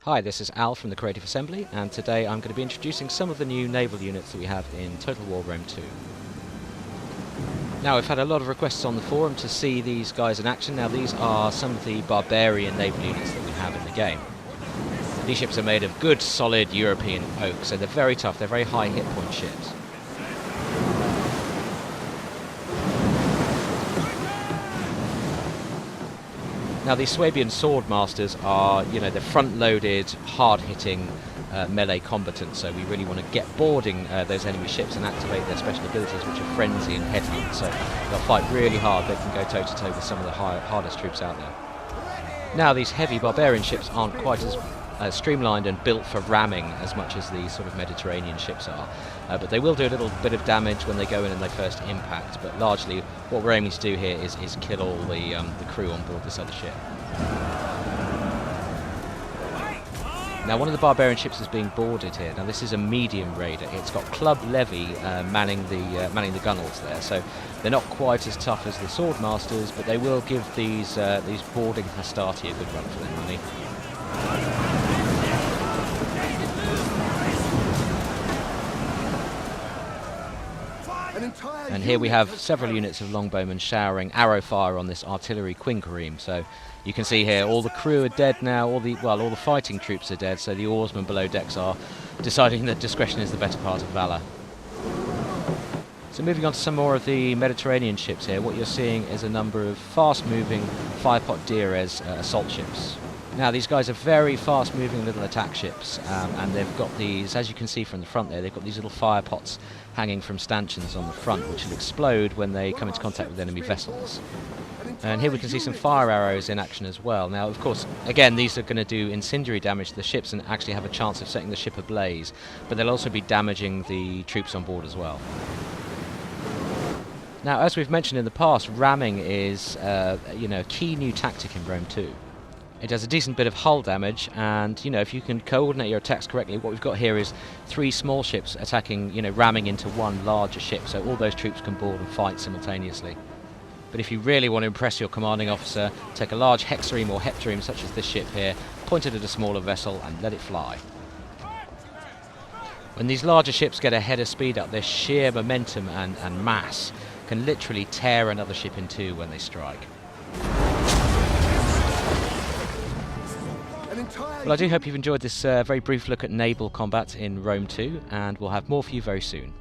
Hi, this is Al from the Creative Assembly, and today I'm going to be introducing some of the new naval units that we have in Total War Rome 2. Now, we've had a lot of requests on the forum to see these guys in action. Now, these are some of the barbarian naval units that we have in the game. These ships are made of good, solid European oak, so they're very tough, they're very high hit point ships. Now, these Swabian sword masters are, they're front-loaded, hard-hitting melee combatants, so we really want to get boarding those enemy ships and activate their special abilities, which are frenzy and headhunt. So they'll fight really hard. They can go toe-to-toe with some of the hardest troops out there. Now, these heavy barbarian ships aren't quite as streamlined and built for ramming as much as these sort of Mediterranean ships are, but they will do a little bit of damage when they go in and they first impact. But largely, what we're aiming to do here is kill all the crew on board this other ship. Now, one of the barbarian ships is being boarded here. Now, this is a medium raider. It's got Club Levy manning the gunwales there, so they're not quite as tough as the sword masters, but they will give these boarding Hastati a good run for their money. And here we have several units of longbowmen showering arrow fire on this artillery quinquereme. So you can see here all the crew are dead now, all the fighting troops are dead, so the oarsmen below decks are deciding that discretion is the better part of valour. So moving on to some more of the Mediterranean ships here, what you're seeing is a number of fast-moving Firepot Dires assault ships. Now, these guys are very fast-moving little attack ships, and they've got these, as you can see from the front there, they've got these little fire pots hanging from stanchions on the front, which will explode when they come into contact with enemy vessels. And here we can see some fire arrows in action as well. Now, of course, again, these are going to do incendiary damage to the ships and actually have a chance of setting the ship ablaze, but they'll also be damaging the troops on board as well. Now, as we've mentioned in the past, ramming is a key new tactic in Rome 2. It does a decent bit of hull damage, and if you can coordinate your attacks correctly, what we've got here is 3 small ships attacking, ramming into one larger ship, so all those troops can board and fight simultaneously. But if you really want to impress your commanding officer, take a large hexareme or heptareme such as this ship here, point it at a smaller vessel and let it fly. When these larger ships get ahead of speed up, their sheer momentum and mass can literally tear another ship in two when they strike. Well, I do hope you've enjoyed this very brief look at naval combat in Rome 2, and we'll have more for you very soon.